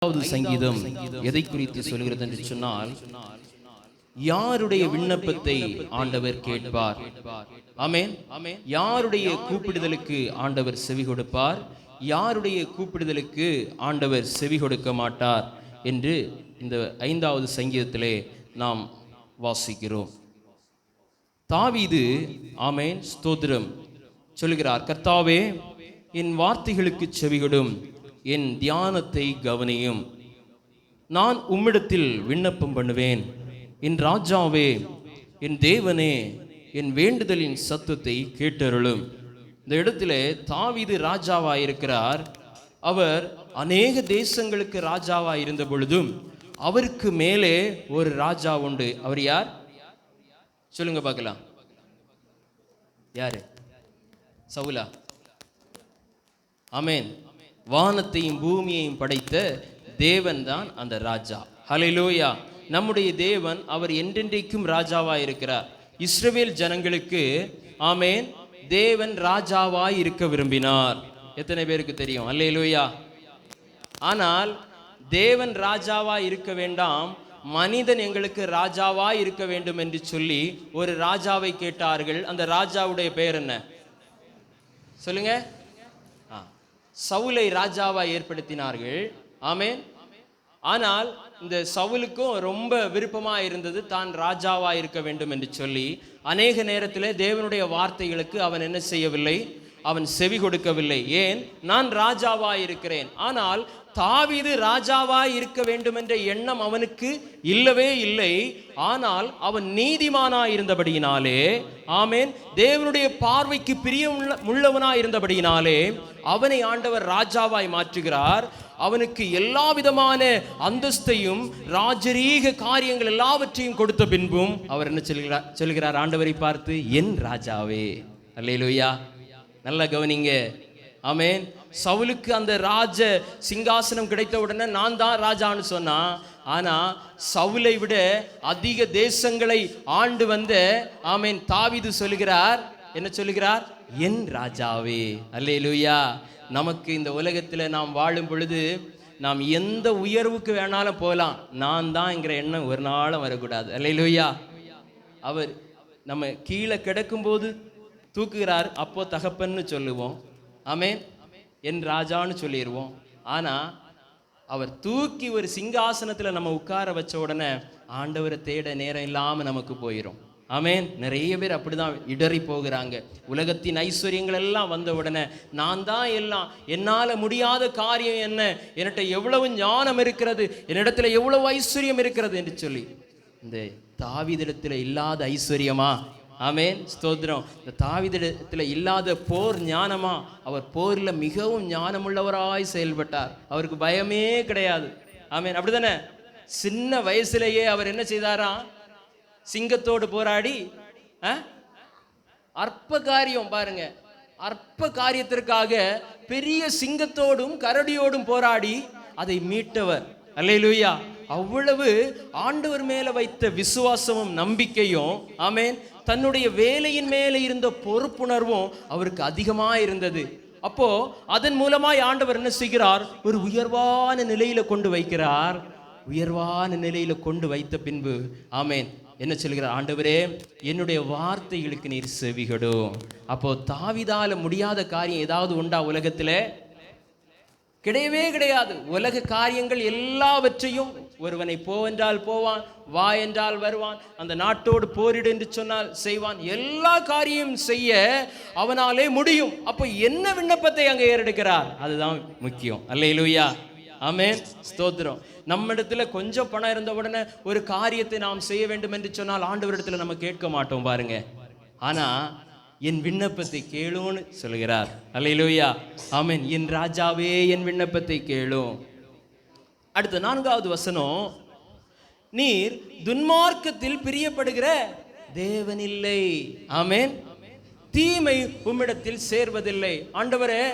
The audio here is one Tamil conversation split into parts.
சங்கீதம் எதை குறித்து சொல்கிறது என்று சொன்னால், யாருடைய விண்ணப்பத்தை ஆண்டவர் கேட்பார். ஆமென். யாருடைய கூப்பிடுதலுக்கு ஆண்டவர் செவி கொடுப்பார், யாருடைய கூப்பிடுதலுக்கு ஆண்டவர் செவி கொடுக்க மாட்டார் என்று இந்த 5வது சங்கீதத்திலே நாம் வாசிக்கிறோம். தாவீது ஆமென் ஸ்தோத்திரம் சொல்கிறார், கர்த்தாவே என் வார்த்தைகளுக்கு செவிகொடும், என் தியானத்தை கவனியும். நான் உம்மிடத்தில் விண்ணப்பம் பண்ணுவேன். என் ராஜாவே, என் தேவனே, என் வேண்டுதலின் சத்தத்தை கேட்டருளும். இந்த இடத்துல தாவீது ராஜாவாயிருக்கிறார். அவர் அநேக தேசங்களுக்கு ராஜாவாய் இருந்த பொழுதும் அவருக்கு மேலே ஒரு ராஜா உண்டு. அவர் யார் சொல்லுங்க பார்க்கலாம். யாரு? சவுலா. ஆமென். வானத்தையும் பூமியையும் படைத்த தேவன் தான் அந்த ராஜா. ஹல்லேலூயா. நம்முடைய தேவன் அவர் என்றென்றைக்கும் ராஜாவாய் இருக்கிறார். இஸ்ரவேல் ஜனங்களுக்கு ஆமென் தேவன் ராஜாவாய் இருக்க விரும்பினார். எத்தனை பேருக்கு தெரியும்? ஹல்லேலூயா. ஆனால் தேவன் ராஜாவாய் இருக்க வேண்டாம், மனிதன் எங்களுக்கு ராஜாவாய் இருக்க வேண்டும் என்று சொல்லி ஒரு ராஜாவை கேட்டார்கள். அந்த ராஜாவுடைய பெயர் என்ன சொல்லுங்க? சவுலை ராஜாவாய் ஏற்படுத்தினார்கள். ஆமென். ஆனால் இந்த சவுலுக்கும் ரொம்ப விருப்பமா இருந்தது தான் ராஜாவா இருக்க வேண்டும் என்று சொல்லி அநேக நேரத்தில் தேவனுடைய வார்த்தைகளுக்கு அவன் என்ன செய்யவில்லை? அவன் செவி கொடுக்கவில்லை. ஏன்? நான் ராஜாவாய் இருக்கிறேன். ஆனால் தாவீது ராஜாவாய் இருக்க வேண்டும் என்ற எண்ணம் அவனுக்கு இல்லவே இல்லை. ஆனால் அவன் நீதிமானாய் இருந்தபடியினாலே, ஆமென், தேவனுடைய பார்வைக்கு பிரியமுள்ளவனாய் இருந்தபடியினாலே அவனை ஆண்டவர் ராஜாவாய் மாற்றுகிறார். அவனுக்கு எல்லா விதமான அந்தஸ்தையும் ராஜரீக காரியங்கள் எல்லாவற்றையும் கொடுத்த பின்பும் அவர் என்ன சொல்கிறார் ஆண்டவரை பார்த்து? என் ராஜாவே. அல்லேலூயா. நல்லா கவனிங்க. ஆமென். சவுலுக்கு அந்த ராஜ சிங்காசனம் கிடைத்த உடனே நான் தான் ராஜான்னு சொன்னான். ஆனா சவுலை விட அதிக தேசங்களை ஆண்டு வந்த ஆமென் தாவீது சொல்லுகிறார், என்ன சொல்லுகிறார்? என் ராஜாவே. அல்லேலூயா. நமக்கு இந்த உலகத்தில் நாம் வாழும் பொழுது நாம் எந்த உயர்வுக்கு வேணாலும் போகலாம், நான் தான்ங்கிற எண்ணம் ஒரு நாளும் வரக்கூடாது. அல்லேலூயா. அவர் நம்ம கீழே கிடக்கும்போது தூக்குகிறார், அப்போ தகப்பன்னு சொல்லுவோம். ஆமென். என் ராஜான்னு சொல்லிடுவோம். ஆனால் அவர் தூக்கி ஒரு சிங்காசனத்தில் நம்ம உட்கார வச்ச உடனே ஆண்டவரை தேட நேரம் இல்லாமல் நமக்கு போயிடும். ஆமென். நிறைய பேர் அப்படிதான் இடறி போகிறாங்க. உலகத்தின் ஐஸ்வர்யங்கள் எல்லாம் வந்த உடனே நான் தான் எல்லாம், என்னால் முடியாத காரியம் என்ன, என்கிட்ட எவ்வளவு ஞானம் இருக்கிறது, என்னிடத்துல எவ்வளவு ஐஸ்வர்யம் இருக்கிறது என்று சொல்லி இந்த தாவீதிடத்தில் இல்லாத ஐஸ்வர்யமா? ஆமென் ஸ்தோத்திரம். இந்த தாவீதிடத்தில் இல்லாத போர் ஞானமா? அவர் போரில் மிகவும் ஞானமுள்ளவராய் செயல்பட்டார். அவருக்கு பயமே கிடையாது. ஆமென். அப்படிதானே? சின்ன வயசுலேயே அவர் என்ன செய்தாராம்? சிங்கத்தோடு போராடி அற்ப காரியம் பாருங்க, அற்ப காரியத்திற்காக பெரிய சிங்கத்தோடும் கரடியோடும் போராடி அதை மீட்டவர். அல்லேலூயா. அவ்வளவு ஆண்டவர் மேல வைத்த விசுவாசமும் நம்பிக்கையும், ஆமென், தன்னுடைய வேலையின் மேல இருந்த பொறுப்புணர்வும் அவருக்கு அதிகமா இருந்தது. அப்போ அதன் மூலமாய் ஆண்டவர் என்ன செய்கிறார்? ஒரு உயர்வான நிலையில கொண்டு வைக்கிறார். உயர்வான நிலையில கொண்டு வைத்த பின்பு ஆமென் என்ன சொல்கிறார்? ஆண்டவரே, என்னுடைய வார்த்தைகளுக்கு நீர் செவிகொடும். அப்போ தாவீதால முடியாத காரியம் ஏதாவது உண்டா உலகத்துல? கிடையவே கிடையாது. உலக காரியங்கள் எல்லாவற்றையும் ஒருவனை போ என்றால் போவான், வா என்றால் வருவான், அந்த நாட்டோடு போரிடு என்று சொன்னால் செய்வான். எல்லா காரியம் செய்ய அவனாலே முடியும். அப்போ என்ன விண்ணப்பத்தை அங்கே ஏறெடுக்கிறார்? அதுதான் முக்கியம். அல்லேலூயா. ஆமென் ஸ்தோத்திரம். நம்மிடத்துல கொஞ்சம் பணம் இருந்த உடனே ஒரு காரியத்தை நாம் செய்ய வேண்டும் என்று சொன்னால் ஆண்டவரிடத்துல நம்ம கேட்க மாட்டோம் பாருங்க. ஆனா என் விண்ணப்பத்தை கேளுன்னு சொல்கிறார். அல்லேலூயா. ஆமென். என் ராஜாவே, என் விண்ணப்பத்தை கேளும். அடுத்த 4வது வசனம், நீர் துன்மார்க்கத்தில் பிரியப்படுகிற தேவன் இல்லை. ஆமென். தீமை உம்மிடத்தில் சேர்வதில்லை. ஆண்டவரே,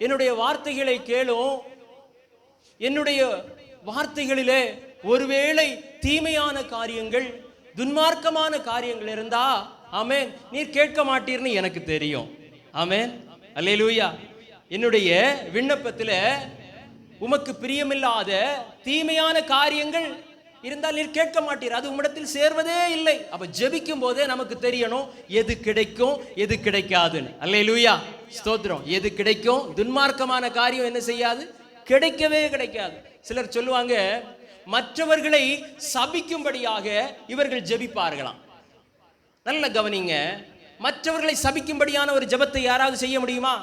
என்னுடைய வார்த்தைகளை கேளும். என்னுடைய வார்த்தைகளிலே ஒருவேளை தீமையான காரியங்கள், துன்மார்க்கமான காரியங்கள் இருந்தா ஆமென் நீர் கேட்க மாட்டீர்னு எனக்கு தெரியும். ஆமென். அல்லேலூயா. என்னுடைய விண்ணப்பத்தில் உமக்கு பிரியமில்லாத தீமையான காரியங்கள் இருந்தால் நீர் கேட்க மாட்டீர், அது உம்மிடத்தில் சேர்வதே இல்லை. அப்ப ஜெபிக்கும் போதே நமக்கு தெரியணும் எது கிடைக்கும் எது கிடைக்காதுன்னு. அல்லேலூயா, ஸ்தோத்திரம். எது கிடைக்கும்? துன்மார்க்கமான காரியம் என்ன செய்யாது? கிடைக்கவே கிடைக்காது. சிலர் சொல்லுவாங்க, மற்றவர்களை சபிக்கும்படியாக இவர்கள் ஜெபிப்பார்களாம். நல்ல கவனிங்க, மற்றவர்களை சபிக்கும்படியான ஒரு ஜெபத்தை யாராவது செய்ய முடியுமா?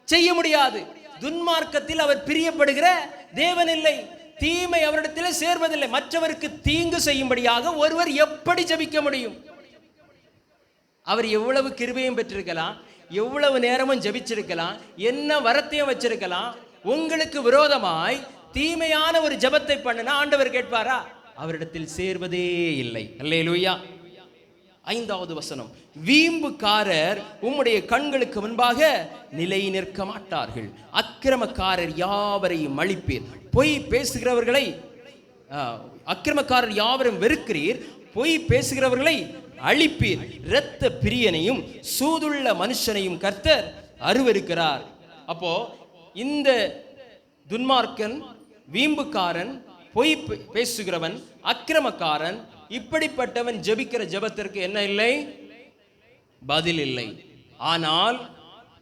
செய்ய முடியாது. துன்மார்க்கத்தில் அவர் பிரியப்படுகிற தேவன் இல்லை, தீமை அவரிடத்தில் சேர்வதில்லை. மற்றவருக்கு தீங்கு செய்யும்படியாக ஒருவர் எப்படி ஜெபிக்க முடியும்? அவர் எவ்வளவு கிருபையும் பெற்றிருக்கலாம், எவ்வளவு நேரமும் ஜெபிச்சிருக்கலாம், என்ன வரத்தையும் வச்சிருக்கலாம். உங்களுக்கு விரோதமாய் தீமையான ஒரு ஜெபத்தை பண்ணினா ஆண்டவர் கேட்பாரா? அவரிடத்தில் சேர்வதே இல்லை. அல்லேலூயா. 5வது வசனம், வீம்புக்காரர் உம்முடைய கண்களுக்கு முன்பாக நிலை நிற்க மாட்டார்கள், அக்கிரமக்காரர் யாவரையும் அழிப்பீர், பொய் பேசுகிறவர்களை அக்கிரமக்காரர் யாவரும் வெறுக்கிறீர், பொய் பேசுகிறவர்களை அழிப்பீர், இரத்த பிரியனையும் சூதுள்ள மனுஷனையும் கர்த்தர் அருவருக்கிறார். அப்போ இந்த துன்மார்க்கன், வீம்புக்காரன், பொய் பேசுகிறவன், அக்கிரமக்காரன், இப்படிப்பட்டவன் ஜெபிக்கிற ஜெபத்திற்கு என்ன இல்லை? பதில் இல்லை. ஆனால்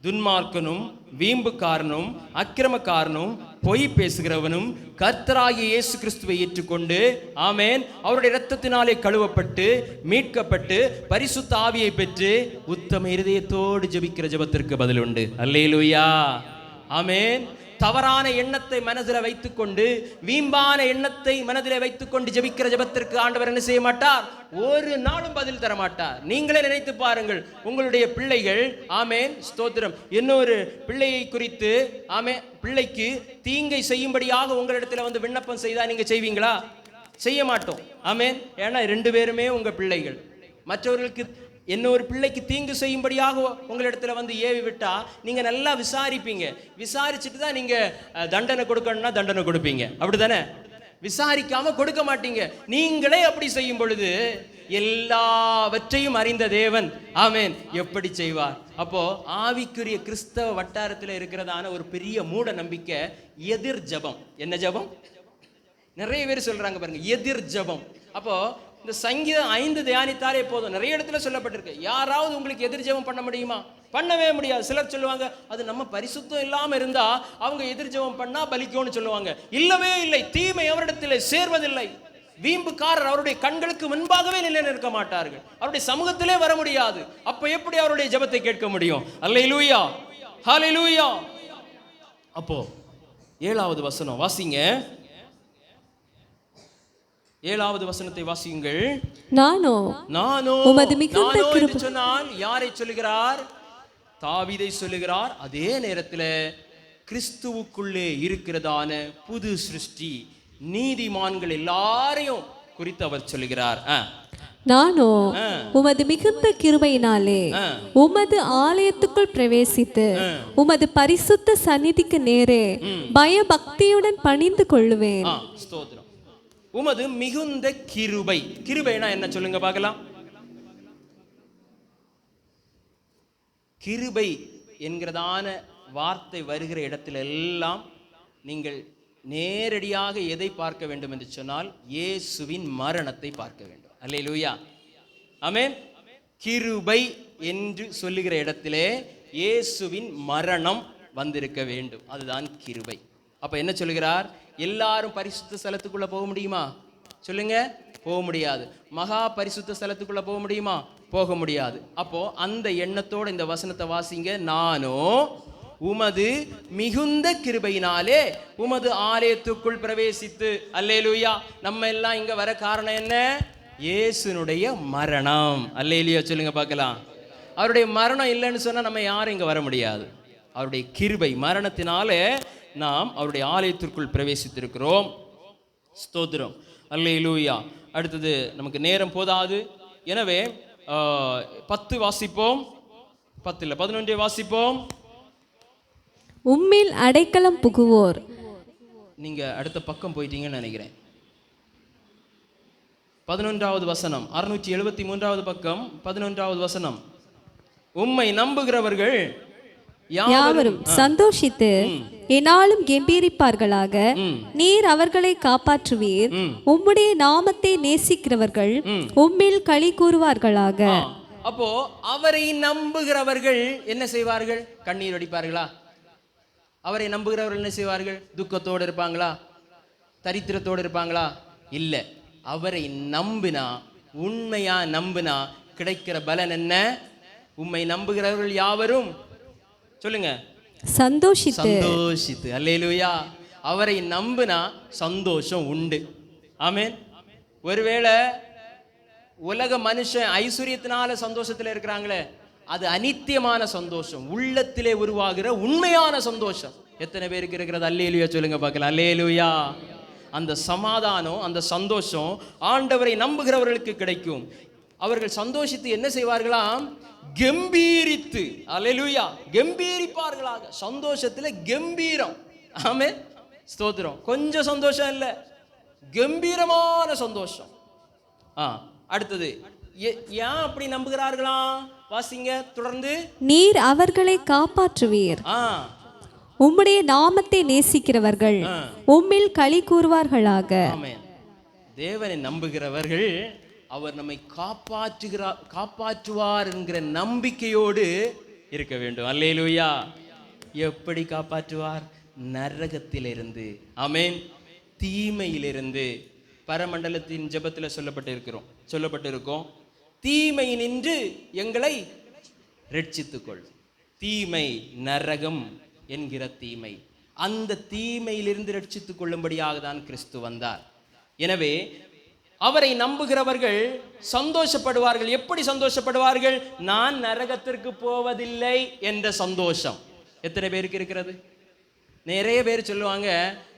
துன்மார்க்கனும், வீம்புக்காரனும், அக்கிரமக்காரனும், பொய் பேசுகிறவனும் கர்த்தராகிய இயேசு கிறிஸ்துவை ஏற்றுக்கொண்டு, ஆமென், அவருடைய இரத்தத்தினாலே கழுவப்பட்டு மீட்கப்பட்டு பரிசுத்த ஆவியை பெற்று உத்தம இருதயத்தோடு ஜெபிக்கிற ஜெபத்திற்கு பதில் உண்டு. அல்லேலூயா, ஆமென். தவறான எண்ணத்தை மனதில் வைத்துக்கொண்டு, வீம்பான எண்ணத்தை மனதில் வைத்துக்கொண்டு ஜெபிக்கிற ஜெபத்திற்கு ஆண்டவர் என்ன செய்ய மாட்டார்? ஒரு நாளும் பதில் தர மாட்டார். நீங்களே நினைத்து பாருங்கள், உங்களுடைய பிள்ளைகள், ஆமென், ஸ்தோத்திரம், இன்னொரு பிள்ளையை குறித்து, ஆமென், பிள்ளைக்கு தீங்கை செய்யும்படியாக உங்களிடத்தில் வந்து விண்ணப்பம் செய்தா நீங்க செய்வீங்களா? செய்ய மாட்டோம். ஆமென். ஏன்னா 2 பேருமே உங்க பிள்ளைகள். மற்றவர்களுக்கு இன்னொரு பிள்ளைக்கு தீங்கு செய்யும்படியாக உங்களிடத்துல வந்து ஏவி விட்டா நீங்க நல்லா விசாரிப்பீங்க. விசாரிச்சுட்டு தான் நீங்க தண்டனை கொடுக்கணும்னா தண்டனை கொடுப்பீங்க, அப்படித்தானே? விசாரிக்காம கொடுக்க மாட்டீங்க. நீங்களே அப்படி செய்யும் பொழுது எல்லாவற்றையும் அறிந்த தேவன், ஆமென், எப்படி செய்வார்? அப்போ ஆவிக்குரிய கிறிஸ்தவ வட்டாரத்தில் இருக்கிறதான ஒரு பெரிய மூட நம்பிக்கை எதிர் ஜபம். என்ன ஜபம்? நிறைய பேர் சொல்றாங்க பாருங்க, எதிர் ஜபம். அப்போ இந்த சங்கீதம் 5 தியானித்தாலே போதும். நிறைய இடத்துல சொல்லப்பட்டிருக்கு. யாராவது உங்களுக்கு எதிர் ஜெபம் பண்ண முடியுமா? பண்ணவே முடியாது. சிலர் சொல்லுவாங்க, அது நம்ம பரிசுத்தம் இல்லாம இருந்தா அவங்க எதிர் ஜெபம் பண்ணா பலிக்கும்னு சொல்லுவாங்க. இல்லவே இல்லை, தீமை அவரிடத்தில் சேர்வதில்லை. வீம்புக்காரர் அவருடைய கண்களுக்கு முன்பாகவே நிலை நிற்க மாட்டார்கள், அவருடைய சமூகத்திலே வர முடியாது. அப்ப எப்படி அவருடைய ஜெபத்தை கேட்க முடியும்? அல்லேலூயா, ஹல்லேலூயா. அப்போ 7வது வசனம் வாசிங்க. 7வது வசனத்தை வாசியுங்கள். நானோ உமது மிகுந்த கிருபை சொன்னால் யாரை சொல்லுகிறார்? தாவீதை சொல்லுகிறார். அதே நேரத்தில் கிறிஸ்துவுக்குள்ளே இருக்கிறதான புது சிருஷ்டி நீதிமான்கள் எல்லாரையும் குறித்து அவர் சொல்லுகிறார். நானோ உமது மிகுந்த கிருபையினாலே உமது ஆலயத்துக்குள் பிரவேசித்து உமது பரிசுத்த சந்நிதிக்கு நேரே பயபக்தியுடன் பணிந்து கொள்ளுவேன். ஸ்தோத்திரம். உமது மிகுந்த கிருபை. கிருபைனா என்ன சொல்லுங்க பார்க்கலாம். கிருபை என்கிறதான வார்த்தை வருகிற இடத்துல எல்லாம் நீங்கள் நேரடியாக எதை பார்க்க வேண்டும் என்று சொன்னால் இயேசுவின் மரணத்தை பார்க்க வேண்டும். அல்லேலூயா, ஆமென். கிருபை என்று சொல்லுகிற இடத்திலே இயேசுவின் மரணம் வந்திருக்க வேண்டும். அதுதான் கிருபை. அப்ப என்ன சொல்லுகிறார்? எல்லாரும் பரிசுத்த ஸ்தலத்துக்குள்ள போக முடியுமா? சொல்லுங்க, போக முடியாது. மகா பரிசுத்த ஸ்தலத்துக்குள்ள போக முடியுமா? போக முடியாது. அப்போ அந்த எண்ணத்தோட இந்த வசனத்தை வாசிங்க. நானோ உமது மிகுந்த கிருபையினாலே உமது ஆலயத்துக்குள் பிரவேசித்து. அல்லேலூயா. நம்ம எல்லாம் இங்க வர காரணம் என்ன? இயேசுனுடைய மரணம். அல்லேலூயா சொல்லுங்க பார்க்கலாம். அவருடைய மரணம் இல்லைன்னு சொன்னா நம்ம யாரும் இங்க வர முடியாது. அவருடைய கிருபை மரணத்தினாலே நாம் அவருடைய ஆலயத்திற்குள் பிரவேசித்திருக்கிறோம். ஸ்தோத்திரம், அல்லேலூயா. அடுத்தது நமக்கு நேரம் போதாது, எனவே 10 வாசிப்போம். 10 இல்ல 11 வாசிப்போம். உம்மில் அடைக்கலம் புகுவோர். நீங்க அடுத்த பக்கம் போயிட்டீங்கன்னு நினைக்கிறேன். 11வது வசனம், 673வது பக்கம், 11வது வசனம். உம்மை நம்புகிறவர்கள் யாவரும் சந்தோஷித்து என்னாலும் கெம்பீரிப்பார்களாக. நீர் அவர்களை காப்பாற்றுவீர். உம்முடைய நாமத்தை நேசிக்கிறவர்கள் உம்மில் களி கூறுவார்களாக. அப்போ அவரை நம்புகிறவர்கள் என்ன செய்வார்கள்? கண்ணீர் வடிப்பார்களா? அவரை நம்புகிறவர்கள் என்ன செய்வார்கள்? துக்கத்தோடு இருப்பாங்களா? தரித்திரத்தோடு இருப்பாங்களா? இல்ல. அவரை நம்பினா, உண்மையா நம்பினா கிடைக்கிற பலன் என்ன? உம்மை நம்புகிறவர்கள் யாவரும் சொல்லுங்க, சந்தோஷித்து. அல்லேலூயா. அவரை நம்பினா சந்தோஷம் உண்டு. ஆமென். ஒருவேளை உலக மனுஷன் ஐஸ்வர்யத்தினால சந்தோஷத்துல இருக்கிறாங்களே, அது அனித்தியமான சந்தோஷம், உள்ளத்திலே உருவாகிற உண்மையான சந்தோஷம் எத்தனை பேருக்கு இருக்கிறது? அல்லேலூயா சொல்லுங்க பார்க்கலாம். அல்லேலூயா. அந்த சமாதானம், அந்த சந்தோஷம் ஆண்டவரை நம்புகிறவர்களுக்கு கிடைக்கும். அவர்கள் சந்தோஷித்து என்ன செய்வார்களாம்? கம்பீரித்து. அல்லேலூயா. கம்பீரிப்பார்களாக. சந்தோஷத்துல கம்பீரம். ஆமென். ஸ்தோத்திரம். கொஞ்சம் சந்தோஷம் இல்ல, கம்பீரமான சந்தோஷம். அடுத்தது ஏன் அப்படி நம்புகிறார்களாம்? வாசிங்க தொடர்ந்து. நீர் அவர்களை காப்பாற்றுவீர். உம்முடைய நாமத்தை நேசிக்கிறவர்கள் உம்மில் களி கூறுவார்களாக. ஆமென். தேவனை நம்புகிறவர்கள் அவர் நம்மை காப்பாற்றுவார் என்கிற நம்பிக்கையோடு இருக்க வேண்டும். அல்லேலூயா. எப்படி காப்பாற்றுவார்? நரகத்திலிருந்து, ஆமென், தீமையிலிருந்து. பரமண்டலத்தின் ஜெபத்தில் சொல்லப்பட்டிருக்கோம், தீமையினின்று எங்களை ரட்சித்துக்கொள். தீமை, நரகம் என்கிற தீமை, அந்த தீமையிலிருந்து ரட்சித்துக் கொள்ளும்படியாக தான் கிறிஸ்து வந்தார். எனவே அவரை நம்புகிறவர்கள் சந்தோஷப்படுவார்கள். எப்படி சந்தோஷப்படுவார்கள்? நான் நரகத்திற்கு போவதில்லை என்ற சந்தோஷம். எத்தனை பேருக்கு இருக்கிறது? நிறைய பேர் சொல்லுவாங்க,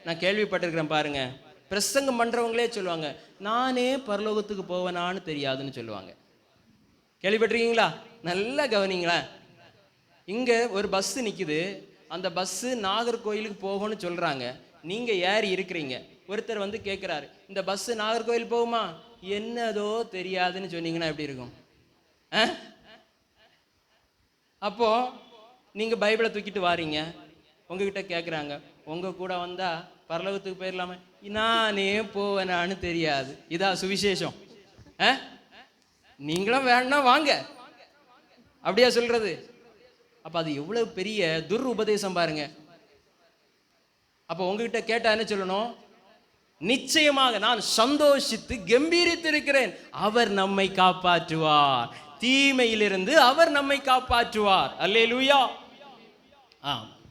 நான் கேள்விப்பட்டிருக்கிறேன் பாருங்க, பிரசங்கம் பண்றவங்களே சொல்லுவாங்க, நானே பரலோகத்துக்கு போவேனான்னு தெரியாதுன்னு சொல்லுவாங்க. கேள்விப்பட்டிருக்கீங்களா? நல்லா கவனிங்களா. இங்க ஒரு பஸ் நிக்குது, அந்த பஸ் நாகர்கோயிலுக்கு போகணும்னு சொல்றாங்க. நீங்க ஏறி இருக்கிறீங்க. ஒருத்தர் வந்து கேட்கிறாரு, இந்த பஸ் நாகர்கோயில் போகுமா? என்னதோ தெரியாதுன்னு சொன்னீங்கன்னா எப்படி இருக்கும்? அப்போ நீங்க பைபிளை தூக்கிட்டு வாரீங்க, உங்ககிட்ட கேட்குறாங்க, உங்க கூட வந்தா பரலோகத்துக்கு போயிடலாமே. நானே போவேனான்னு தெரியாது. இதான் சுவிசேஷம். நீங்களும் வேணா வாங்க, அப்படியா சொல்றது? அப்ப அது எவ்வளவு பெரிய துர் உபதேசம் பாருங்க. அப்ப உங்ககிட்ட கேட்டா என்ன சொல்லணும்? நிச்சயமாக நான் சந்தோஷித்து கம்பீரித்து இருக்கிறேன், அவர் நம்மை காப்பாற்றுவார், தீமையிலிருந்து அவர் நம்மை காப்பாற்றுவார். அல்லேலூயா.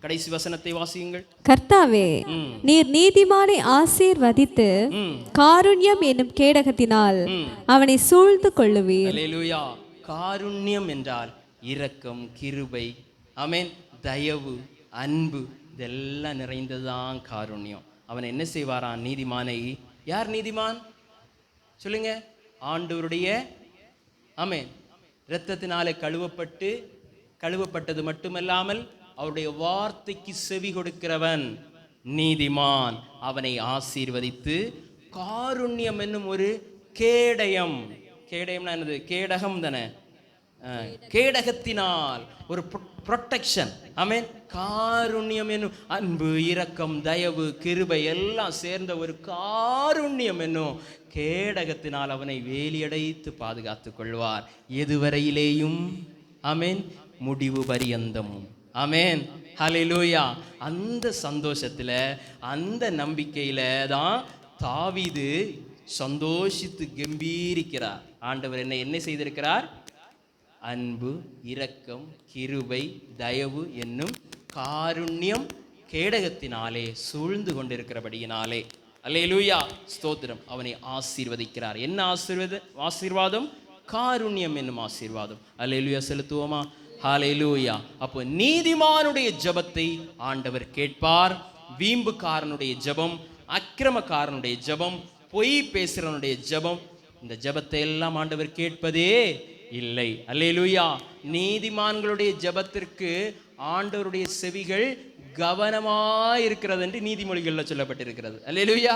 கடைசி வசனத்தை வாசியுங்கள். கர்த்தாவே, நீர் நீதிமானை ஆசீர்வதித்து காருண்யம் என்னும் கேடகத்தினால் அவனை சூழ்ந்து கொள்ளுவீர். அல்லேலூயா. காருண்யம் என்றால் இரக்கம், கிருபை, ஆமென், தயவு, அன்பு, இதெல்லாம் நிறைந்ததுதான் காருண்யம். அவன் என்ன செய்வாரான்? நீதிமானை. யார் நீதிமான் சொல்லுங்க? ஆண்டவருடைய, ஆமென், இரத்தத்தினாலே கழுவப்பட்டது மட்டுமல்லாமல் அவருடைய வார்த்தைக்கு செவி கொடுக்கிறவன் நீதிமான். அவனை ஆசீர்வதித்து காருண்யம் என்னும் ஒரு கேடயம். கேடயம்னா என்னது? கேடகம் தானே. கேடகத்தினால் ஒரு ப்ரொடெக்ஷன். ஆமென். காருண்யம் என்னும் அன்பு, இரக்கம், தயவு, கிருபை எல்லாம் சேர்ந்த ஒரு காருண்யம் என்னும் கேடகத்தினால் அவனை வேலியடைத்து பாதுகாத்துக் கொள்வார், எதுவரையிலேயும். ஆமென். முடிவு பரியந்தமும். ஆமென். ஹல்லேலூயா. அந்த சந்தோஷத்துல, அந்த நம்பிக்கையில தான் தாவீது சந்தோஷித்து கம்பீரிக்கிறார். ஆண்டவர் என்ன செய்திருக்கிறார்? அன்பு, இரக்கம், கிருபை, தயவு என்னும் காருண்யம் கேடகத்தினாலே சூழ்ந்து கொண்டிருக்கிறபடியினாலே, அல்லேலூயா, ஸ்தோத்திரம், அவனை ஆசீர்வதிக்கிறார். என்ன ஆசீர்வாதம்? காருண்யம் என்னும் ஆசீர்வாதம். அல்லேலூயா செலுத்துவோமா? ஹல்லேலூயா. அப்போ நீதிமானுடைய ஜெபத்தை ஆண்டவர் கேட்பார். வீம்புக்காரனுடைய ஜெபம், அக்கிரமக்காரனுடைய ஜெபம், பொய் பேசுறவனுடைய ஜெபம், இந்த ஜெபத்தை எல்லாம் ஆண்டவர் கேட்பதே இல்லை. அல்லேலூயா. நீதிமான்களுடைய ஜெபத்திற்கு ஆண்டவருடைய செவிகள் கவனமாய் இருக்கிறது என்று நீதிமொழிகளில் சொல்லப்பட்டிருக்கிறது. அல்லேலூயா.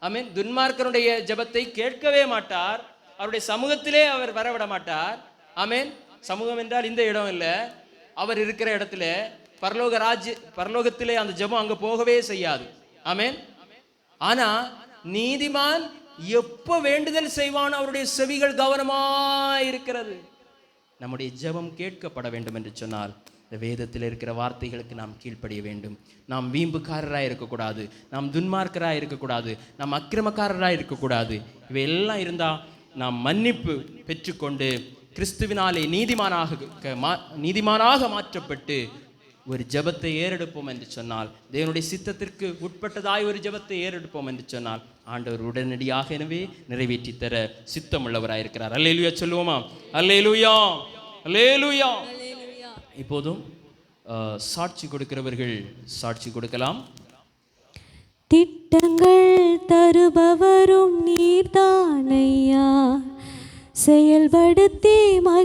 ஆமென். துன்மார்க்கனுடைய ஜெபத்தை கேட்கவே மாட்டார், அவருடைய சமூகத்திலே அவர் வரவிட மாட்டார். ஆமென். சமூகம் என்றால் இந்த இடம் இல்லை, அவர் இருக்கிற இடத்துல பரலோகத்திலே அந்த ஜெபம் அங்க போகவே செய்யாது. ஆமென். ஆனா நீதிமான் எப்ப வேண்டுதல் செய்வான், அவருடைய செவிகள் கவனமாயிருக்கிறது. நம்முடைய ஜெபம் கேட்கப்பட வேண்டும் என்று சொன்னால் இந்த வேதத்தில் இருக்கிற வார்த்தைகளுக்கு நாம் கீழ்ப்படிய வேண்டும். நாம் வீம்புக்காரராக இருக்கக்கூடாது, நாம் துன்மார்க்கராக இருக்கக்கூடாது, நாம் அக்கிரமக்காரராக இருக்கக்கூடாது. இவையெல்லாம் இருந்தால் நாம் மன்னிப்பு பெற்றுக்கொண்டு கிறிஸ்துவினாலே நீதிமானாக மாற்றப்பட்டு ஒரு ஜெபத்தை ஏறெடுப்போம் என்று சொன்னால், தேவனுடைய சித்தத்திற்கு உட்பட்டதாய் ஒரு ஜெபத்தை ஏறெடுப்போம் என்று சொன்னால் ஆண்டவர் உடனடியாக எனவே நிறைவேற்றி தர சித்தம் உள்ளவராயிருக்கிறார். அல்லேலூயா சொல்லுவோமா? அல்லேலூயா, அல்லேலூயா. இப்போதும் சாட்சி கொடுக்கிறவர்கள் சாட்சி கொடுக்கலாம். திட்டங்கள் தருபவரும் நீர்தானையா, செயல்படுத்தி